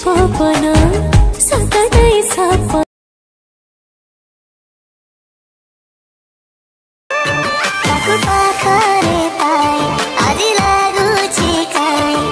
ପବନ ସତରେ ସପ ତାକୁ ପାଖରେ ପାଇ ଆଜି ଲାଗୁଛି କାଇଁ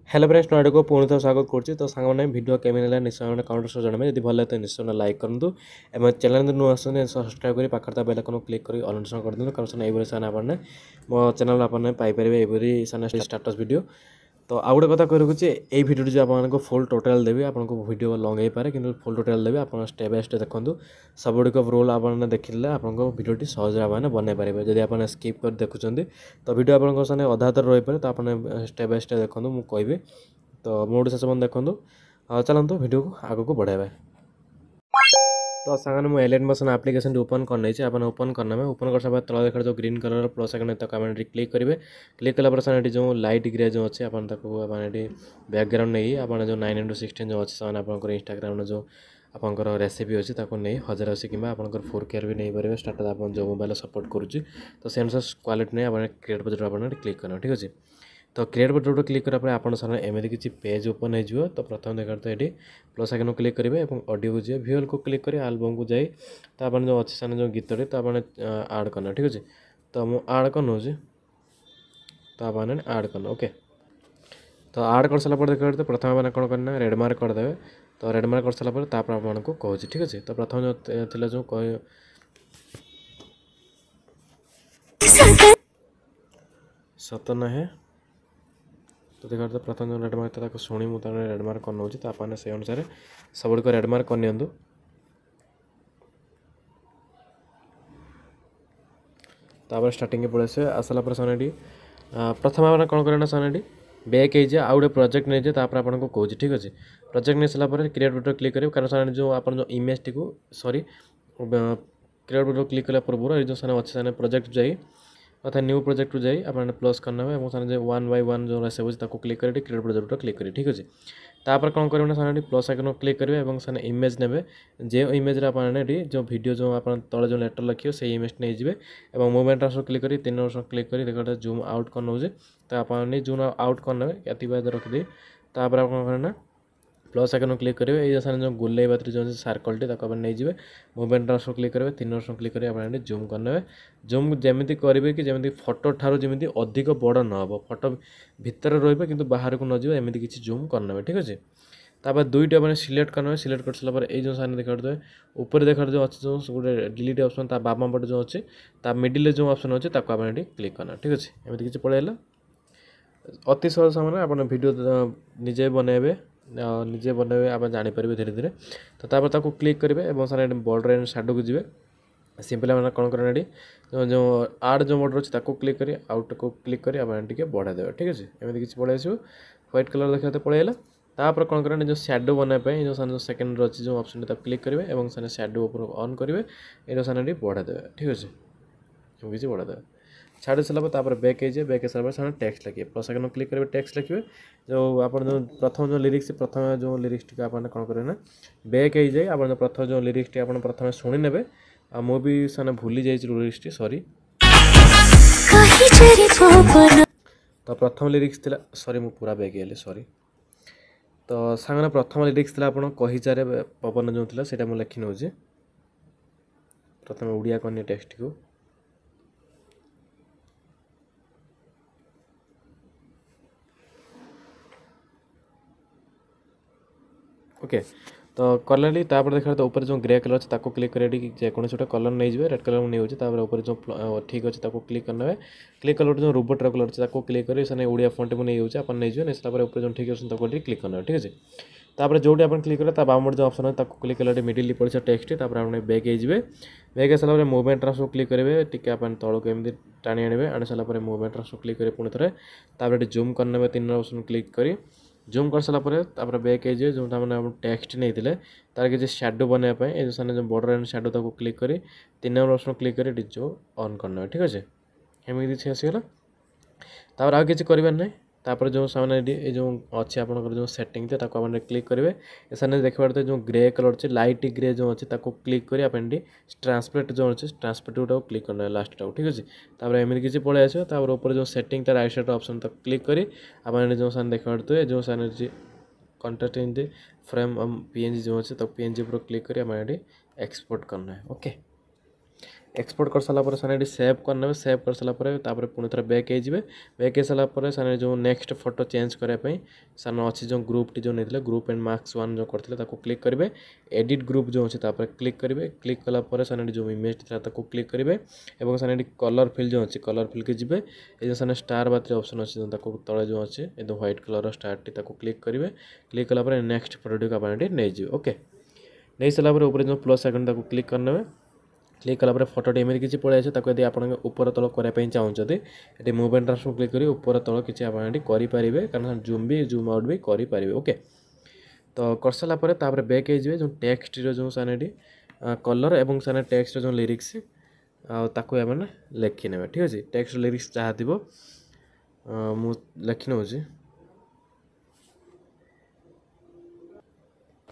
हेलो फ्रेंड्स नोड को पुणी थर स्वागत करुच्ची तो सांग भिडियो केमी निश्चय कमेंट सह जनइबे जब भल लगे तो निश्चय लाइक करूँ एवं चैनल नु आसने सब्सक्राइब कर पाखर बेल आइकन क्लिक कर ऑल ऑप्शन कर दिखाँ कारण ये सान आपने मो चैनल आपने पाइपर ये सान स्टाटस वीडियो तो आउ गोटे कथा कही रखुच्छे ये भिडियो जो आपको फुल टोटाल देवी आपको भिडियो लंग हो पाए कि फुल टोटाल देवी आप स्टेप बाय स्टेप देखूँ सब गुड़िक रोल आपने देखिले आपको भिडियोटी सहज आपने बनई पारे जब आप स्किप कर देखुं तो भिडियो आपको सामने अधा अधर रही पाए तो आपने स्टेप बाय स्टेप देखूँ मुझे कहि तो मोड शेष बंद देखूँ चलते भिडियो को आग को बढ़ावा तो सामने मुझे एलियन मोशन एप्लिकेशन ओपन करना आपने ओपन करना है ओपन कर सारा तला देखा जो ग्रीन कलर प्लस आइकन तक आप क्लिक करेंगे क्लिक कला सामने जो लाइट ग्रे जो अच्छे आपने बैकग्राउंड नहीं आपने जो 9x16 जो अच्छे सामने आप इंस्टाग्राम जो आपंकर रेसिपी अच्छी नहीं 1080 कि आप 4K भी नहीं पारे स्टार्ट आप जो मोबाइल सपोर्ट करुच्ची तो से अनुसार क्वालिटी नहीं आप क्रिएट बजेट आप क्लिक करना ठीक अच्छे तो क्रिएट बटन क्लिक करापर आप एमती किसी पेज ओपन हो तो प्रथम देखा तो ये प्लस आइकन क्लिक करेंगे और ऑडियो को जाए भिजुअल को क्लिक करें आल्बम को जाए तो आपने जो अच्छे सामने जो गीतटे तो आपने आड करना ठीक अच्छे तो मुझे आड कर नौ तो आपने आड करना ओके तो आड कर सारा देखा तो प्रथम मैंने कौन करना रेड मार्क करदे तो रेड मार्क कर सारापर आपको कहूँ ठीक अच्छे तो प्रथम जो थी जो कह सत ना है तो देखा तो प्रथम जो रेड मार्क था शुणी मुझे रेड मार्क कर नौ तो आपने से अनुसार सब गुड़िक रेड मार्क कर नियंतु तापर स्टार्टिंग पड़े आसला सामने प्रथम आपने कौन करना सामने बैक हो जाए आउ गए प्रोजेक्ट नहीं जाए आपको कहूँ ठीक अच्छे प्रोजेक्ट नहीं सारापर क्रिएट बटन क्लिक करेंगे कारण सामने जो आप image T sorry create button click कला पूर्व जो सामने अच्छे सामने प्रोजेक्ट जाए अर्थात न्यू प्रोजेक्ट जाए आपने प्लस करना है सामने 1 by 1 जो रेसिपी अच्छे क्लिक करेंगे क्रिएट प्रोजेक्ट क्लिक करेंगे ठीक अच्छे तापर कौन करेंगे सामने प्लस आइकन क्लिक करेंगे और सामने इमेज ने जो इमेज आपने जो वीडियो जो आप तले जो लेटर लिखे से इमेज नहीं जाए और मूवमेंट ट्रांसफर क्लिक करें 3 ऑप्शन क्लिक करें देखा जूम आउट कर नौ तो आपने जूम आउट करने ये रखिदे तापर आप कौन करना प्लस आइकन क्लिक करेंगे ये सामने जो गोलाई बात जो सर्कलटी आप नहीं जाए मूवमेंट ट्रांसफर क्लिक करेंगे 3 ऑप्शन क्लिक करेंगे आपने जूम करने जूम जमी करेंगे कि जमी फोटो ठार जमी अधिक बड़ न हो फोटो भितर रही कि बाहर को नजर एमती किसी जूम करने ठीक अच्छे तापर दुईटा मैंने सिलेक्ट करना सिलेक्ट कर सारापर ये सामने देखा दे ऊपर देखा जो अच्छे जो गोटे डिलीट ऑप्शन बाम पटे जो अच्छे मिडिल जो ऑप्शन अच्छे आपने क्लिक करना ठीक अच्छे एमती किसी पड़ेगा अति सहज सामने आप वीडियो निजे बनइबे निजे बनइबे आप जापर धीरे धीरे तो तापर ताको क्लिक करेंगे और सारे बॉर्डर एंड शैडो को जी सिंपल मैंने कौन करना जो आड जो बॉर्डर अच्छे क्लिक करें आउट को क्लिक करें आपने बढ़ा देवे ठीक अच्छे एमती किसी पड़े आस व्हाइट कलर देखा पड़ेगा तापर कौन करना जो शैडो बनवाई जो सामने सेकेंड अच्छे जो ऑप्शन क्लिक करेंगे और सामने शैडो ऊपर ऑन करेंगे ये सामने बढ़ा देवे ठीक अच्छे किसी बढ़ा देवे छाड़ सारापर बैक हो बैक सारा सामने टेक्स्ट लिखे प्लस आइकन क्लिक करेंगे टेक्स्ट लिखे जो आप जो प्रथम जो लिरिक्स प्रथम जो लिरिक्स टी आपने कौन करेंगे बैक हो जाए आप प्रथम जो लिरिक्स टी आप प्रथम शुणी ने मुझे सामने भूली जाइए लिरिक्स टी सॉरी तो प्रथम लिरिक्स थी सॉरी मुझे पूरा बैक गली सॉरी तो सामने प्रथम लिरिक्स थी आप कहीचारे पवन जो थी से मुझे लिखि नौ प्रथम ओडिया करनी टेक्स्ट को ओके तो कलर तापर देखा तो ऊपर जो ग्रे कलर अच्छे क्लिक करेंगे जेको कलर नहीं जाए रेड कलर नहीं होता ऊपर जो ठीक अच्छे क्लिक करना है क्लिक कलर जो रोबोट कलर अच्छे क्लिक करेंगे से ओडिया फॉन्ट को नहीं जाए आप नहीं जाए नहीं ऊपर जो ठीक अच्छे क्लिक करना है ठीक अच्छे तापर जो आप क्लिक करें बाम जो ऑप्शन है क्लिक कले मिडिल पड़े टेक्स्ट आपने बैक हो बैक सारा मूवमेंट ट्रांसफर क्लिक करेंगे टी आप तौक एमती टाणी आने सारापर मूवमेंट ट्रांसफर क्लिक करेंगे पुणी थे जूम करने 3 ऑप्शन क्लिक करें जूम कर सारापर बैक हो जो मैंने टेक्स्ट नहीं थे तार किसी शैडो बनवाई ये सामने जो बॉर्डर एंड शैडो ताको क्लिक करें 3 नंबर ऑप्शन क्लिक करें डिजो ऑन करना ठीक अच्छे एमती किसी आसीगला तापर आउ किसी करार ना तापर जो सामने ये जो अच्छे आपंकर जो सेटिंग थे ताको आप क्लिक करेंगे सामने देखते जो ग्रे कलर अच्छे लाइट ग्रे जो अच्छे ताको क्लिक करी आप ट्रांसपेरेंट जो अच्छे ट्रांसपेरेंट गुटा क्लिक करना लास्ट टाक ठीक अच्छे तापर एमती किसी पलि आसो ऊपर जो सेटिंग राइट साइड ऑप्शन तक क्लिक करी आप जो सामने देखते जो सामने कंटेस्ट इन फ्रेम पीएनजी जो अच्छे तो पीएनजी पर क्लिक करी आप एक्सपोर्ट करना है ओके एक्सपोर्ट कर सारापर सारे सेव करने सेव कर सारापर पुणी थोड़ा बैक बैक हो सारापर सारे जो नेक्स्ट फोटो चेंज करने सारे अच्छी जो ग्रुप जो नहीं ग्रुप एंड मार्क्स 1 जो करते क्लिक करेंगे एडिट ग्रुप जो अच्छे क्लिक करेंगे क्लिक कलापर सारे जो इमेज था क्लिक करेंगे और सारे कलर फिल जो अच्छे कलर फिल के जी ये सारे स्टार बात ऑप्शन अच्छे तले जो अच्छे एकदम white colour star T click करेंगे क्लिक कलापर नेक्स्ट फोटो को आप नहीं ओके नहीं सारापर ऊपर जो प्लस आइकन क्लिक करने क्लिक कलापर फोटोटी एमती किसी पलि आसे यदि आप ऊपर तल करने चाहते ये मुव एंड ट्रांसफर क्लिक करी ऊपर तल किसी आप करेंगे कारण जूम भी जूम आउट भी करेंगे ओके तो कर सारापर बैक हो जो टेक्स्ट जो साने कलर और साने टेक्स्ट जो लिरिक्स ताको आम लिखिने ठीक अच्छे टेक्स्ट लिरिक्स जहाँ थी मु लिखि नौ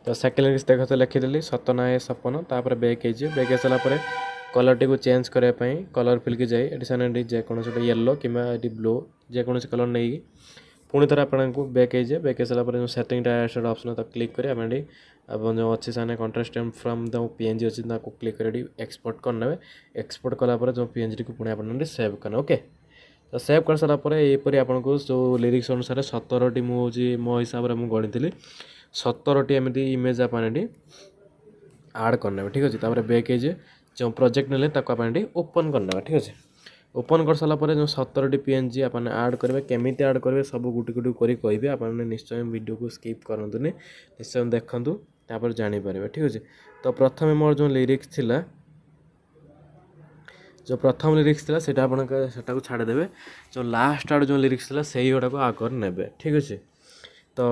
तो सेकेंड लिरिक्स देख तो लिखिदेली सतना है सपन तापर बैक हो सारापर कलर टी को चेंज करने कलर फिल की जाए ये सामने जेकोसी येलो कि ब्लू जेकोसी कलर नहीं पुणी थर आपको बैक हो सारापर जो सेटिंग ऑप्शन तक क्लिक करें अब जो अच्छे सामने कंट्रास्ट फ्रॉम द पीएनजी अच्छी क्लिक कर एक्सपोर्ट करने एक्सपोर्ट कलापर जो पीएनजी को पुणी आप सेव करना ओके तो सेव कर सारापर यहपरी आपको जो लिरिक्स अनुसार 17टी मुझे मो हिसाब से मुझे गढ़ी 17टी एमती इमेज आप आड करने ठीक अच्छे तापर बैक जो प्रोजेक्ट ने आप ओपन करना ठीक अच्छे ओपन कर सारापर जो 17टी पीएनजी आप आड करेंगे केमी आड करेंगे सब गुटी गुटी कर कहे आप निश्चय वीडियो को स्किप करतु निश्चय देखूँ तापर जापर ठीक अच्छे तो प्रथम मोर जो लिरिक्स थिला जो प्रथम लिरिक्स था सेटा आपको छाड़देवे जो लास्ट आड़ जो लिरिक्स था से गुड़ाक आगर ने ठीक अच्छे तो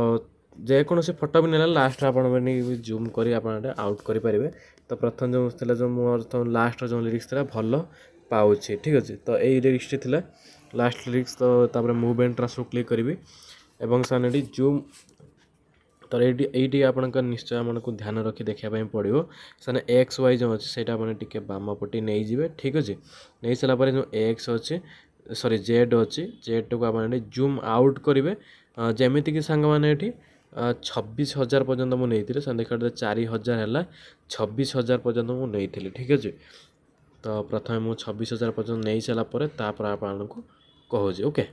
जेकोसी फोटो भी नेला लास्ट आप जूम कर आउट करेंगे तो प्रथम जो थी जो मोर लास्ट जो लिरिक्स था भल पाऊँ ठीक अच्छे तो यही लिरिक्स थी लास्ट लिरिक्स तो मुव एंड ट्रांसफर क्लिक करी और सामने जूम तो ये आप निश्चय आपको ध्यान रखी देखापी पड़ो साने एक्स वाई जो अच्छे से बाम पटी नहीं जाए ठीक अच्छे नहीं सारापर जो एक्स अच्छे सॉरी जेड अच्छी जेड को आप जूम आउट करेंगे जमीती कि सांग मैंने 26,000 पर्यंत मुझे देखा 4,000 है 26,000 पर्यंत मुझे ठीक अच्छे तो प्रथम मुझे 26,000 पर्यंत नहीं सारापर तापर आपको कहूँ ओके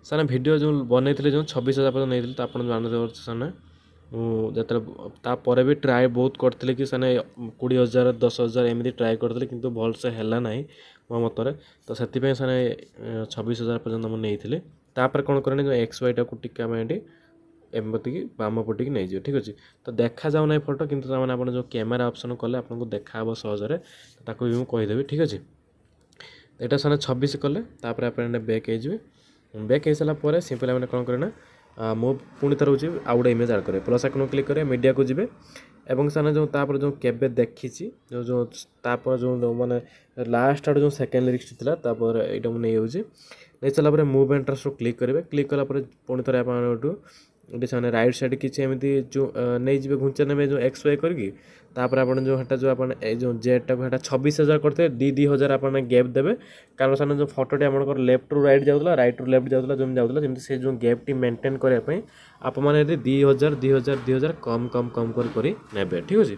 साने वीडियो जो बनई जो 26,000 पर्यंत नहीं तो आप जानते साने मुझे भी ट्राए बहुत करते कि साने 20,000 10,000 एमती ट्राए करते कि भलसे है ना मो मतरे तो से साने 26,000 पर्यंत मुझे नहीं तापर कौन करें जो एक्स वाई टाक टिके एमती बाम पटिक नहीं जाए ठीक अच्छे तो देखा जाऊ ना फोटो किंतु आप जो कैमेरा ऑप्शन कले आपको देखा सहजरे ताको भी मुझे ठीक अच्छे यहाँ साने 26 कले तापर आप बैक हो बैक हो सारापर सिंपल मैंने कौन करना मो पुणी थर हूँ आउ गए इमेज आड करें प्लस आइकन क्लिक करें मीडिया को जी एवं साने जो तापर जो केबे देखी जो जो तापर जो माने लास्ट आड़ जो सेकेंड लिरिक्स था तापर यहाँ मुझे नहीं सारापर मुव एंड ट्रांसफर क्लिक करेंगे क्लिक कलापर पुणी थर आप सामने राइट साइड किसी एमती जो नहीं जी घुंचा ने जो एक्स वाई करके तापर आप जो है जो आप जो जेड टाक 26,000 करते 2,000 आप गैप देवे कारण सामने जो फोटोटी आप लेफ्ट रु राइट जाऊला राइट रु लेफ्ट जाऊला जमी जाऊला जमी से जो गैप टी मेंटेन करने आप मैंने 2,000 2,000 2,000 कम कम कम कर नेबे ठीक अच्छे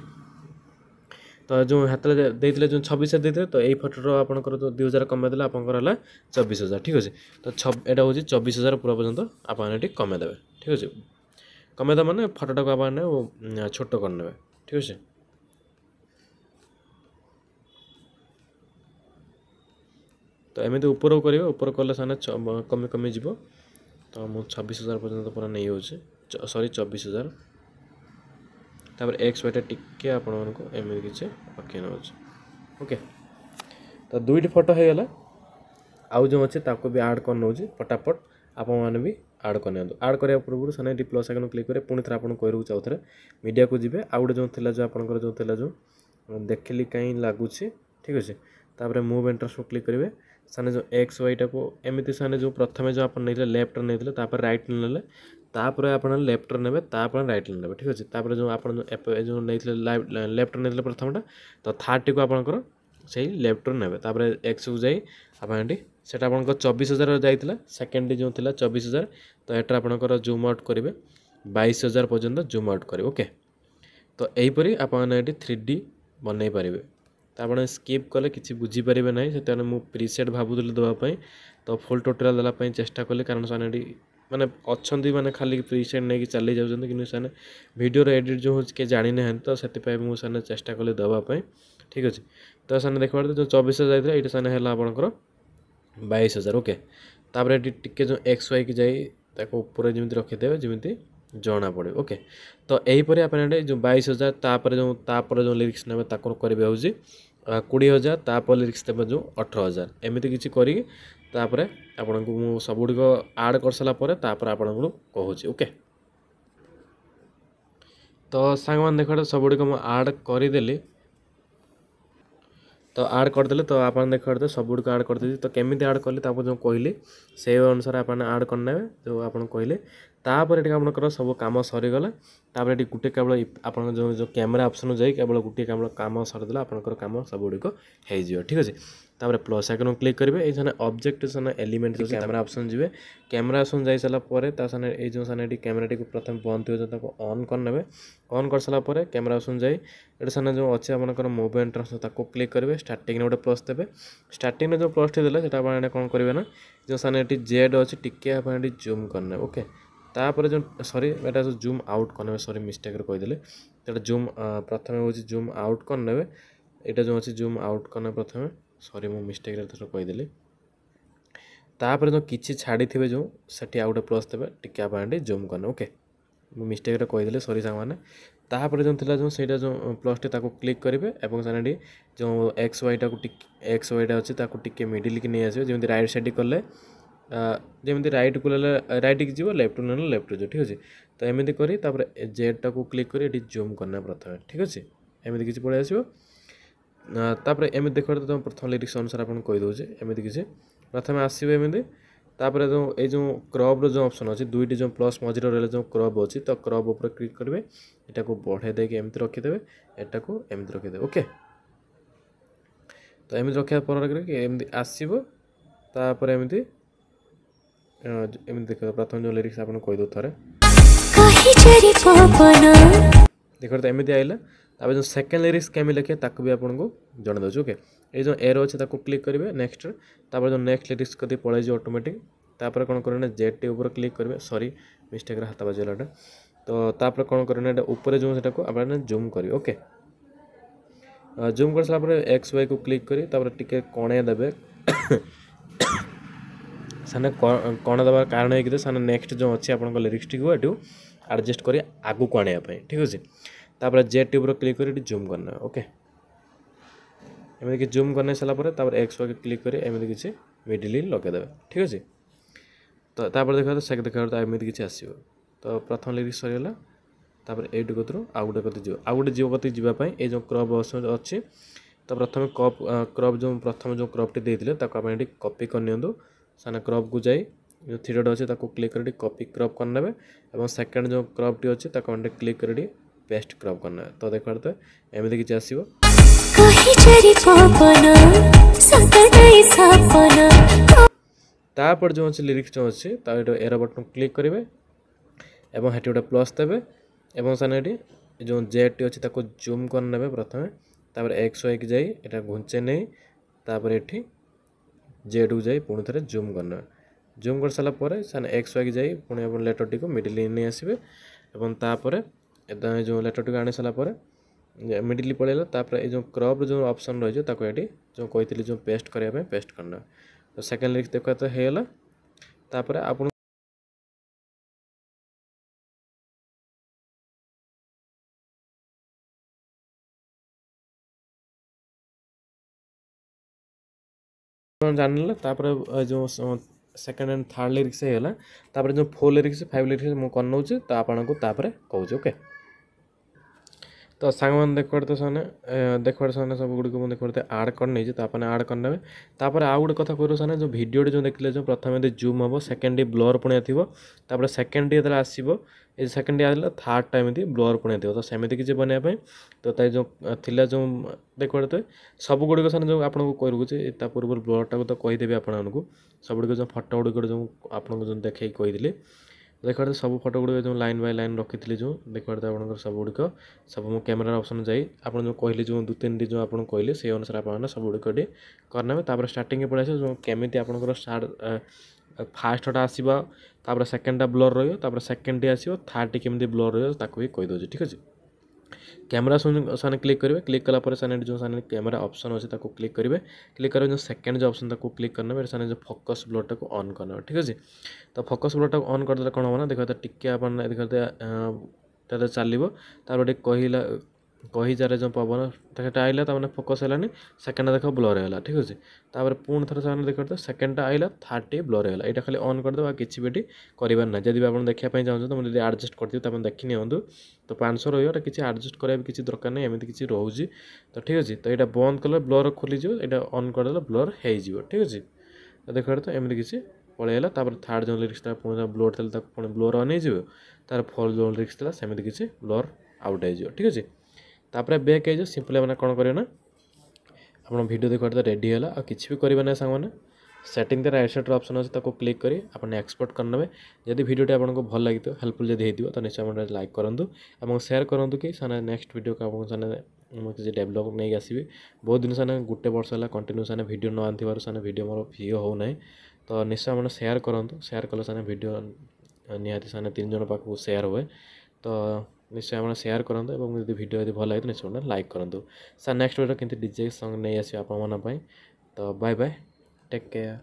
तो जो हाथ देते जो 26,000 देते तो यही फोटोर आपंकर जो 2,000 कमेदेले आपंकर 24,000 ठीक अच्छे तो यहाँ हूँ 24,000 पूरा पर्यटन आप कमेदेवे ठीक अच्छे कमेदे मैंने फोटोटा को आप छोट करने ठीक अच्छे तो एमती ऊपर करेंगे ऊपर कले सामने कमी कमी जीव तो मुझे 26,000 पर्यटन पूरा नहीं हो सॉरी 24,000 तापर एक्स वाईटा टिके आपको एमती किसी पकई नौ ओके तो 2टी फोटो हो गला आउ जो अच्छे ताको भी आड कर नौ फटाफट आप भी आड करने आड करने पूर्व से ये प्लस आइकन क्लिक करें पुणी थे आपको कह चाहूँ थे मीडिया को जी आउ गए जो जो आपंकर जो जो देखिली कहीं लगुच ठीक अच्छे तापर मुव एंटर्स को क्लिक करेंगे साने जो एक्स वाई टाक एमती साने जो प्रथम जो आप नहीं लेफ्ट नहीं रईट ने तापर आप लेफ्ट ने रईट ने ठीक अच्छे तापर जो आप जो नहीं लेफ्ट नहीं प्रथमटा तो थर्ड टी को आपंकर से लेफ्ट ने एक्स को जाई आप से 24,000 जाइए सेकेंड जो थी 24,000 तो एटर आपंकर जूम आउट करेंगे 22,000 पर्यटन जूम आउट करेंगे ओके तो यहीपरी आप 3D बनई पारे तो आप स्किप कले कि बुझीपारे ना से मुझे प्रीसेट भावुली देवाई तो फुल टोटाल देवाई चेष्टा कले कारण से माने अच्छा माने खाली प्रीसेट नहीं चली जाऊँच कि वीडियो एडिट जो हो जानी ना तो से मुझे चेष्टा कले देवाई ठीक अच्छे तो साने देखा जो 24,000 जाइए ये साने है आपंकर 22,000 ओके तापर ये टिके जो एक्स वाई की जाए ऊपर जमी रखीदे जमी जना पड़े ओके तो यहीपर आप जो 22,000 तापर जो लिरिक्स ने करेंगे हूँ 20,000 तापर लिरिक्स देवे जो 18,000 एमती किसी करें आपन को मु सब गुड़िक आड कर सारापर आपन को कहूँ ओके तो सांग मैंने देखा सब गुड़िक मुझे आड करदेली तो आड करदे तो आप देखते सब गुड़िक आड कर तो केमी आड कली जो कहली से अनुसार आप आड करने जो आप कहले तापर ये आपंकर सब कम सरीगला तापर ये गोटे केवल आप जो कैमेरा ऑप्शन जाए केवल गोटे केवल कम सरीदे आपंकर कम सब गुड़िक हो ठीक अच्छे तापर प्लस आइकन क्लिक करेंगे ये ऑब्जेक्ट से एलिमेंट जो कैमेरा ऑप्शन जी कैमेरा ऑप्शन जाई सारापर ये जो साने कैमेरा टी प्रथम बंद हो ऑन करने ऑन कर सारापर कैमेरा ऑप्शन जाए ये साने जो अच्छे आपंकर मूव एंट्रेंस क्लिक करेंगे स्टार्टिंग गोटे प्लस देवे स्टार्टिंग जो प्लस टी देते कौन करेंगे ना जो साने जेड अच्छे टिके आप जूम करने ओके तापर जो सॉरी एटा जो जूम आउट करने सॉरी मिस्टेक कहीदेले तो जूम प्रथम हूँ जूम आउट करने यहाँ जो अच्छे जूम आउट करने प्रथम सॉरी मु मिस्टेक कहीदेली तापर जो किसी छाड़ी थे जो सेठी आउ गए प्लस देवे टिके आप जूम करने ओके मिस्टेक कहीदेली सॉरी सांग मैंने तापर जो थी जो सहीटा जो प्लस टी क्लिक करेंगे और साने जो एक्स वाई एक्स वाईटा अच्छे टिके मिडिल की नहीं आसो जमी रईट साइड कले जमी रईट को रईट की जीव लेफ्ट ना लेफ्ट जो ठीक अच्छे तो एमती कर जेड टाक क्लिक कर जूम करना प्रथम ठीक अच्छे एमती किसी पड़े आसो तापर एमती देख तो प्रथम लिरिक्स अनुसार आपको कहीदे एमती किसी प्रथम आसो एमती तापर जो ये जो क्रब जो ऑप्शन अच्छे दुईटी जो प्लस मझे रहा जो क्रब अच्छी तो क्रब ऊपर क्लिक करेंगे यहाँ को बढ़े देके एमती रखीदे एटा को एमती रखीदे ओके तो एमती रखा पर एमती आसो तापर एमती देख प्रथम जो लिरिक्स आपको कहीदे थे देख तो एमती आइला तापर जो सेकेंड लिरिक्स केमी लिखे ताक भी आपको जन दूसरी ओके ये जो एरो अच्छे क्लिक करेंगे नेक्स्ट तापर जो नेक्स्ट लिरिक्स कभी पलैज ऑटोमेटिक तापर कौन करें जेड टी ऊपर क्लिक करेंगे सॉरी मिस्टेक हाथ बाजलाटा तो तापर कौन करें ऊपर जो आप जूम करेंगे ओके जूम कर सारापर एक्स वाई को क्लिक करी टिके कणे देवे साने कण देवार कारण है साने नेक्स्ट जो अच्छे आप लिरिक्स टी को एडजस्ट कर आगू को आने ठीक अच्छे तापर जेड टी ऊपर क्लिक कर जूम करना ओके एमती जूम करने सारापर एक्स वाई क्लिक कर एमती किसी मिडिल लगेदे ठीक अच्छे तो तापर देखा सेक देखा तो एमती किसी आसो तो प्रथम लिरिक्स सरीगला तापर एट कतरू आउ गोटे कति जीव आउ गोटे जीव कति जीवाई ये जो क्रब अच्छी तो प्रथम क्रब जो प्रथम जो क्रबटी देते आप कॉपी करनी साने क्रब को जाई जो थ्री अच्छे क्लिक कर कॉपी क्रब करने और सेकेंड जो क्रबटी अच्छे क्लिक कर पेस्ट क्रब करना तो देखा तो एमती किसी आसो तापर जो अच्छे लिरिक्स जो अच्छे एरो बटन क्लिक करेंगे और हेटी गोटे प्लस देवे और साने जो जेड टी अच्छे जूम करने प्रथम तापर एक्स वाई की जाई एटा घुंचे नहीं तापर ये जेड को जाई पुणी थे जूम करना जूम कर सारापर साने एक्स वाई की जाई पुणी आप लेटर टी को मिडिल नहीं आसवे और तापर जो लेटर टी को आनी सारापर मिडिल पड़ेगा तापर ये जो क्रब जो ऑप्शन रही है जो कही जो पेस्ट करने पेस्ट करना तो सेकेंड लिरिक्स देखा तो होगा तापर आप जान तापर जो सेकेंड एंड थर्ड लिरिक्स होगा तापर जो 4 लिरिक्स 5 लिरिक्स मुझे कर नौ तो आपको तापर कौच ओके तो सांग मैंने देखते देखते से सब गुड़ को देखते आड कर नहीं तापर आड करने तापर आउ गोटे कथा कह से जो भिडियो जो देखते जो प्रथम जूम हम सेकेंड ब्लर पुणिया थी तापर सेकेंड जो आसो ये सेकेंड आसला थर्ड टाइम ब्लर पुणिया थी तो सेमती किसी बनवाई तो जो थिला जो देखते सब गुड़िक से जो आपको कह रखुचे पूर्व ब्लरटा तो कहीदेवी आपको सब गुड़िक जो फटो गुड़िक जो आपको जो देखी कही देखते सब फटो गुड़िक जो लाइन बाय लाइन रखी जो देखते आप सब गुड़िक सब मो कैमेरा ऑप्शन जाई आप जो कहली जो 2-3 जो आप कहले से अनुसार आप सब गुड़िक करने तापर स्टार्टिंग पड़े जो केमी आपंकर स्टार्ट फास्टा आसो तापर सेकेंडटा ब्लर रहा सेकेंड आसो थर्ड केमी ब्लर रहा भी कहीदे ठीक अच्छे कैमेरा से क्लिक करेंगे क्लिक कलापर से जो कैमेरा ऑप्शन अच्छे क्लिक करेंगे क्लिक करेंगे जो सेकेंड जो ऑप्शन क्लिक करने से जो फोकस ब्लरटा को ऑन करना ठीक अच्छे तो फोकस ब्लरटा ऑन करदे कौन हम ना देखते टिके आप देखते चलो तार कहला कही जार जो पवन आइला तक फोकस है सेकेंड देख ब्लर है ठीक अच्छे तापर पुणी थर से देखते सेकेंडटा आइला थर्ड ब्लर है यहाँ खाली ऑन करदे किसी भी करार ना जब आप देखापी चाहते तो मुझे आडजस्ट करती देखी नियंतु तो 500 रही किसी आडजस्ट कराया किसी दरकार नहीं एमती किसी रोचे तो ठीक अच्छे तो यहाँ बंद कले ब्लर खोलीज यहाँ ऑन करदे ब्लर हो ठीक अच्छे तो देखते तो एमती किसी पलैला थर्ड जो लिरिक्स ब्लर थी पुणी ब्लर ऑन हो तार 4 जो लिरिक्स थी सेमती किसी ब्लर आउट हो ठीक अच्छे तापर बैक हो सिंपली मैंने कौन करें आप वीडियो देखते रेडी है आ किसी भी करेंगे ना सांग मैंने सेटिंग राइट साइड ऑप्शन अच्छे क्लिक करी आपने एक्सपोर्ट करने जब वीडियो आपको भल लगी हेल्पफुल जब हो तो निश्चय लाइक करूँ और शेयर करूँ कि साने नेक्स्ट वीडियो को आपको किसी डेवलप नहीं आसबि बहुत दिन साने गोटे वर्ष है कंटिन्यू साने वीडियो न आनथिबार साने वीडियो मोर भ्यू हो ना तो निश्चय मैंने शेयर करूँ शेयर कले साने वीडियो निहाती साने 3 जन पाक शेयर हुए तो निश्चय आप शेयर करूँ और जब वीडियो यदि भल लगे तो निश्चय लाइक करूँ सर नेक्स्ट वीडियो किंतु डीजे सॉन्ग नहीं आस तो बाय बाय टेक केयर।